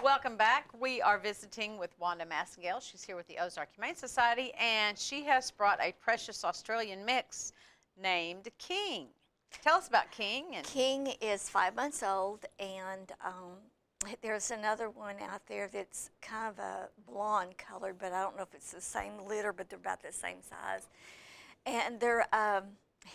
Welcome back. We are visiting with Wanda Massengale. She's here with the Ozark Humane Society, and she has brought a precious Australian mix named King. Tell us about King. King is 5 months old, and there's another one out there that's kind of a blonde colored, but I don't know if it's the same litter, but they're about the same size. And they're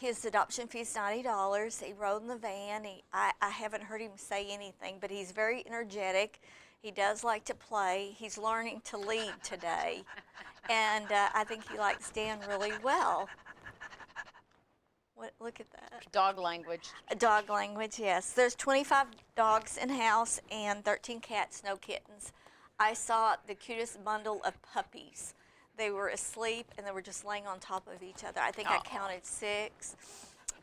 his adoption fee is $90. He rode in the van. I haven't heard him say anything, but he's very energetic. He does like to play. He's learning to lead today, and I think he likes Dan really well. Look at that. Dog language. Dog language, yes. There's 25 dogs in house and 13 cats, no kittens. I saw the cutest bundle of puppies. They were asleep and they were just laying on top of each other. I think I counted 6.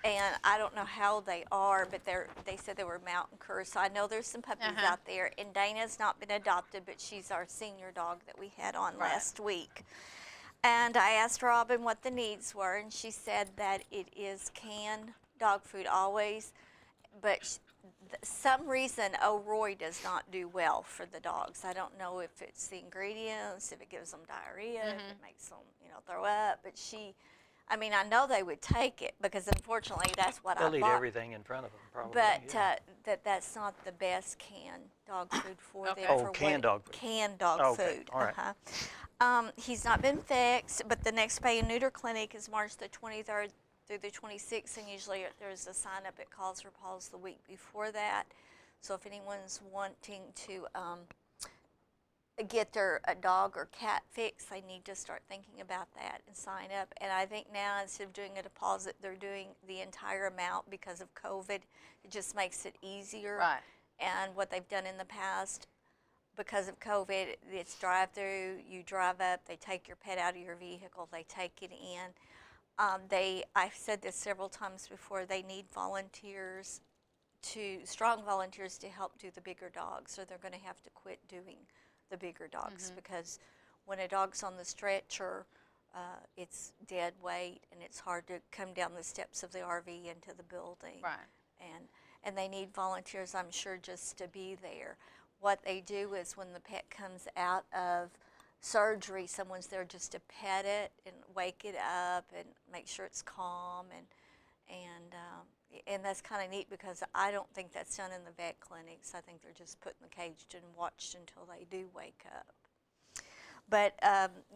And I don't know how they are, but they said they were mountain curs. So I know there's some puppies out there. And Dana's not been adopted, but she's our senior dog that we had on last week. And I asked Robin what the needs were, and she said that it is canned dog food always, but some reason O'Roy does not do well for the dogs. I don't know if it's the ingredients, if it gives them diarrhea, if it makes them, throw up, but I know they would take it because unfortunately that's what I bought. They'll eat everything in front of them, probably. But that's not the best canned dog food for them. Oh, canned dog food. Canned dog food. All right. He's not been fixed, but the next spay and neuter clinic is March the 23rd through the 26th, and usually there's a sign up at Calls for Paws the week before that. So if anyone's wanting to get their dog or cat fixed, they need to start thinking about that and sign up. And I think now instead of doing a deposit, they're doing the entire amount because of COVID. It just makes it easier. Right. And what they've done in the past, because of COVID, it's drive-through. You drive up, they take your pet out of your vehicle, they take it in. I've said this several times before, they need volunteers, strong volunteers to help do the bigger dogs, or they're going to have to quit doing the bigger dogs because when a dog's on the stretcher, it's dead weight and it's hard to come down the steps of the RV into the building. Right. And they need volunteers, I'm sure, just to be there. What they do is when the pet comes out of surgery, someone's there just to pet it and wake it up and make sure it's calm, and that's kind of neat because I don't think that's done in the vet clinics. I think they're just put in the cage and watched until they do wake up. But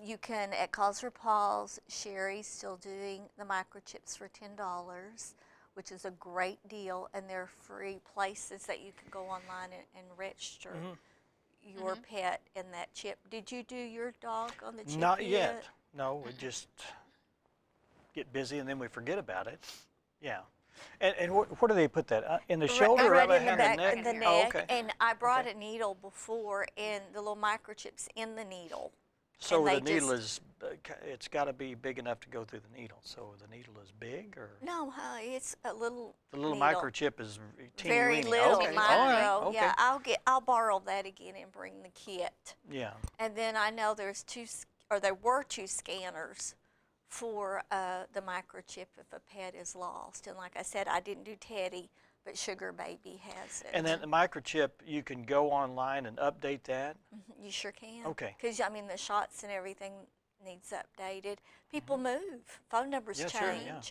you can, at Calls for Paws, Sherry's still doing the microchips for $10, which is a great deal, and they're free places that you can go online and register your pet in that chip. Did you do your dog on the chip Not yet. No, we just get busy and then we forget about it. Yeah. And where do they put that? In the shoulder, right right in the behind back, the neck? in the Oh, neck. okay. And I brought a needle before, and the little microchips in the needle. So and the needle is, it's got to be big enough to go through the needle. So the needle is big, or? No, it's a little The little needle. microchip is teeny Very weeny. little Okay. micro. All right. Okay. Yeah, I'll borrow that again and bring the kit. Yeah. And then I know there were 2 scanners for the microchip if a pet is lost. And like I said, I didn't do Teddy, but Sugar Baby has it. And then the microchip, you can go online and update that? You sure can. Okay. Because, the shots and everything needs updated. People move. Phone numbers change. Sure, yeah.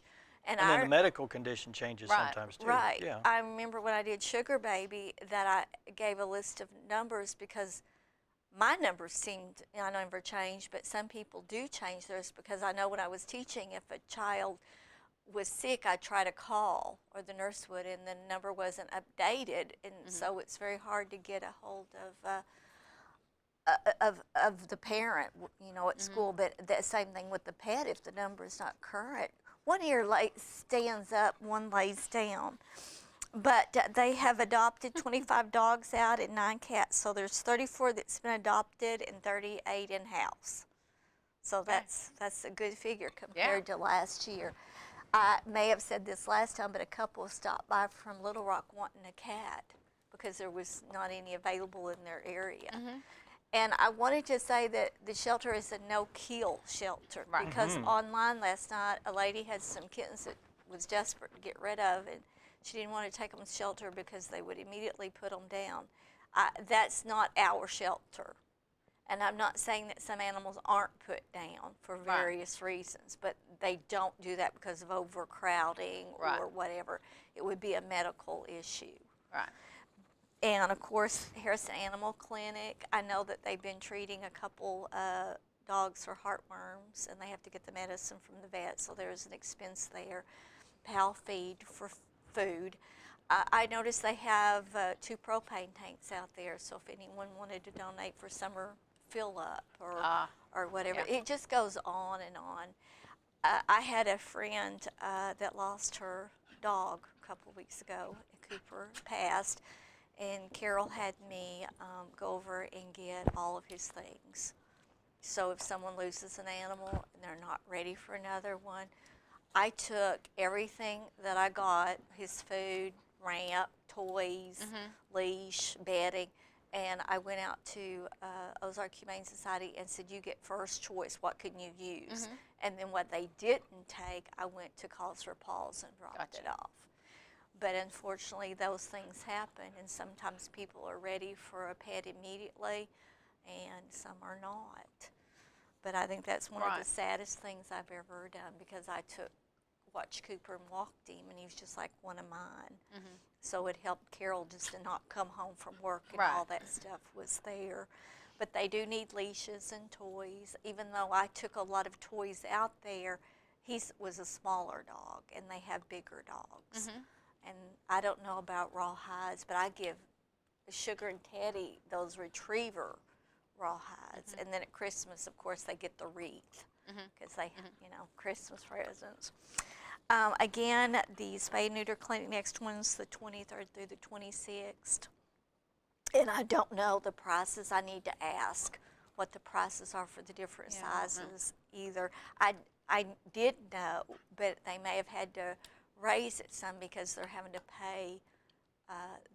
And And then the medical condition changes sometimes too. Right. Yeah. I remember when I did Sugar Baby that I gave a list of numbers because my numbers seemed, I never changed, but some people do change theirs because I know when I was teaching, if a child was sick, I'd try to call, or the nurse would, and the number wasn't updated, and so it's very hard to get a hold of the parent, at school. But the same thing with the pet, if the number is not current. One ear stands up, one lays down. But they have adopted 25 dogs out and 9 cats, so there's 34 that's been adopted and 38 in house. So that's a good figure compared to last year. I may have said this last time, but a couple stopped by from Little Rock wanting a cat because there was not any available in their area. And I wanted to say that the shelter is a no-kill shelter because online last night a lady had some kittens that was desperate to get rid of, and she didn't want to take them to shelter because they would immediately put them down. That's not our shelter. And I'm not saying that some animals aren't put down for various reasons, but they don't do that because of overcrowding or whatever. It would be a medical issue. Right. And of course, Harrison Animal Clinic, I know that they've been treating a couple dogs for heartworms, and they have to get the medicine from the vet, so there's an expense there. Pal Feed for food. I noticed they have 2 propane tanks out there, so if anyone wanted to donate for summer fill up or whatever, it just goes on and on. I had a friend that lost her dog a couple of weeks ago. Cooper passed, and Carol had me go over and get all of his things. So if someone loses an animal and they're not ready for another one, I took everything that I got, his food, ramp, toys, leash, bedding, and I went out to Ozark Humane Society and said, you get first choice, what can you use? And then what they didn't take, I went to Cause for Paws and dropped it off. But unfortunately, those things happen, and sometimes people are ready for a pet immediately, and some are not. But I think that's one of the saddest things I've ever done, because I watched Cooper and walked him, and he was just like one of mine. So it helped Carol just to not come home from work and all that stuff was there. But they do need leashes and toys. Even though I took a lot of toys out there, he was a smaller dog, and they have bigger dogs. And I don't know about rawhides, but I give Sugar and Teddy those retriever rawhides. And then at Christmas, of course, they get the wreath because they, Christmas presents. Again, the spay and neuter clinic, next one's the 23rd through the 26th. And I don't know the prices. I need to ask what the prices are for the different sizes either. I did know, but they may have had to raise it some because they're having to pay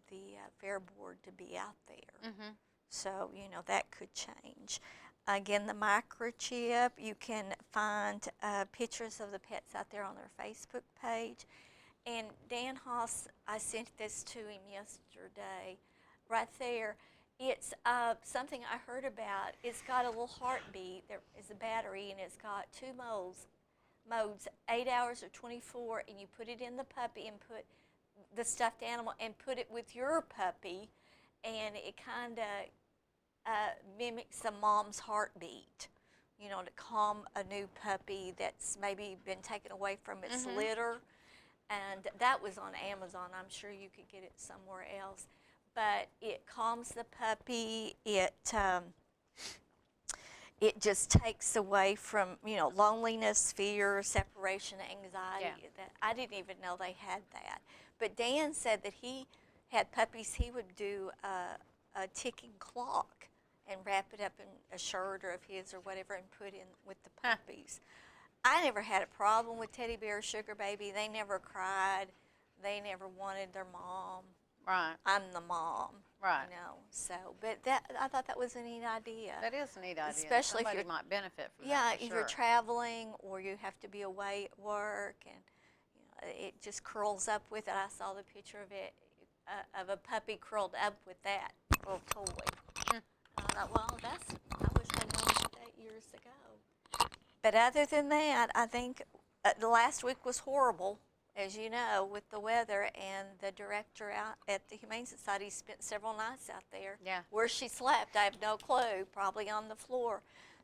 the fair board to be out there. So, that could change. Again, the microchip, you can find pictures of the pets out there on their Facebook page. And Dan Haas, I sent this to him yesterday. Right there, it's something I heard about. It's got a little heartbeat. There is a battery, and it's got 2 modes, 8 hours or 24, and you put it in the puppy and put the stuffed animal and put it with your puppy, and it kind of mimics a mom's heartbeat, to calm a new puppy that's maybe been taken away from its litter. And that was on Amazon. I'm sure you could get it somewhere else. But it calms the puppy. It just takes away from, loneliness, fear, separation, anxiety. That I didn't even know they had that. But Dan said that he had puppies. He would do a ticking clock and wrap it up in a shirt or of his or whatever and put in with the puppies. I never had a problem with Teddy Bear, Sugar Baby. They never cried. They never wanted their mom. Right. I'm the mom. Right. So, but I thought that was a neat idea. That is a neat idea. Especially Somebody if you're, might benefit from yeah, that. if you're traveling or you have to be away at work, and it just curls up with it. I saw the picture of it, of a puppy curled up with that little toy. I thought, well, I wish I'd known that years ago. But other than that, I think the last week was horrible, as you know, with the weather, and the director out at the Humane Society spent several nights out there. Yeah. Where she slept, I have no clue, probably on the floor,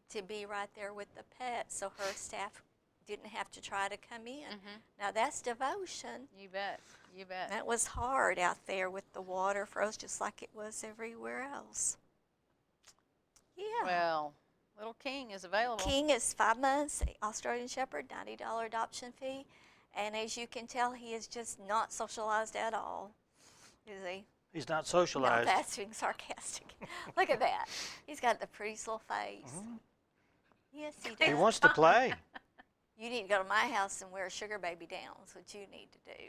to be right there with the pets, so her staff didn't have to try to come in. Now, that's devotion. You bet. You bet. That was hard out there with the water froze just like it was everywhere else. Yeah. Well, Little King is available. King is 5 months, Australian Shepherd, $90 adoption fee. And as you can tell, he is just not socialized at all, is he? He's not socialized. No, that's being sarcastic. Look at that. He's got the prettiest little face. Yes, he does. He wants to play. You need to go to my house and wear a Sugar Baby down. That's what you need to do.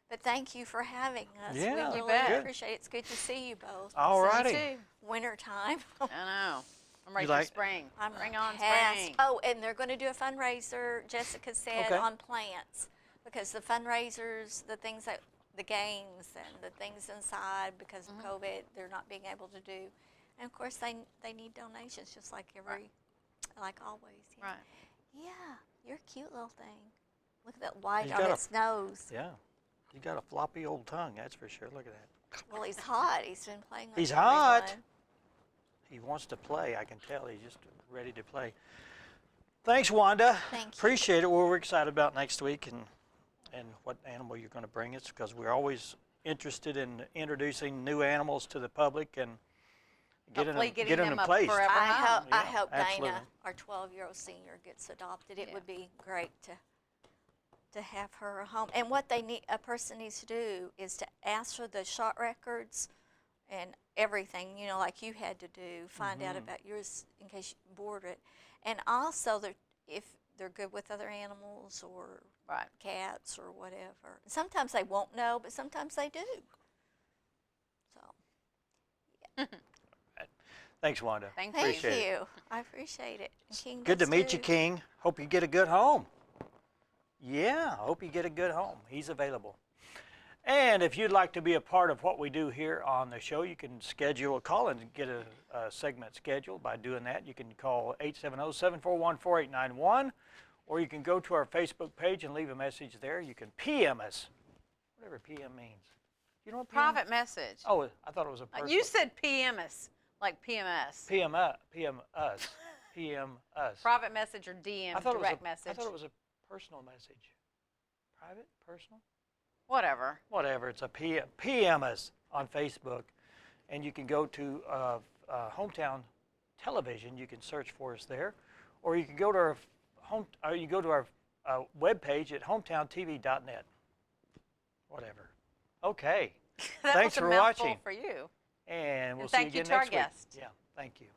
But thank you for having us. Yeah, we you really bet. appreciate it. It's good to see you both. All You righty. too. Wintertime. I know. I'm ready You for like- spring. Bring on past- spring. Oh, and they're going to do a fundraiser, Jessica said, Okay. on plants. Because the fundraisers, the things that the games and the things inside because of COVID. They're not being able to do, and of course they need donations just like like always. You know. Right. Yeah, you're a cute little thing. Look at that white He's on got a- its nose. Yeah. You got a floppy old tongue, that's for sure. Look at that. Well, he's hot. He's been playing with He's everyone. hot. He wants to play. I can tell. He's just ready to play. Thanks, Wanda. Thank you. Appreciate it. We're excited about next week and what animal you're going to bring us, because we're always interested in introducing new animals to the public and Hopefully getting getting them them a placed. forever I home. hope, I Yeah, hope absolutely. Dana, our 12-year-old senior, gets adopted. It Yeah. would be great to have her a home. And what a person needs to do is to ask for the shot records and everything, you know, like you had to do. Find out about yours in case you board it, and also if they're good with other animals or Right. cats or whatever. Sometimes they won't know, but sometimes they do. So. Thanks, Wanda. Thank Thank Appreciate it. you. I appreciate it. And King Good to does meet you, too. King. Hope you get a good home. Yeah, hope you get a good home. He's available. And if you'd like to be a part of what we do here on the show, you can schedule a call and get a segment scheduled by doing that. You can call 870-741-4891, or you can go to our Facebook page and leave a message there. You can PM us, whatever PM means. You know what PM? Private message. Oh, I thought it was a personal. You said PMS, like PMS. PM us. PM us. Private message or DM, I thought direct it was message. I thought it was a personal message. Private, personal, Whatever. whatever. It's a PM us on Facebook, and you can go to Hometown Television. You can search for us there, or you can go to our webpage at hometowntv.net. Whatever. Okay. That Thanks was a for mouthful watching. for you. And we'll And see you thank you again to our next week. guest. Yeah. Thank you.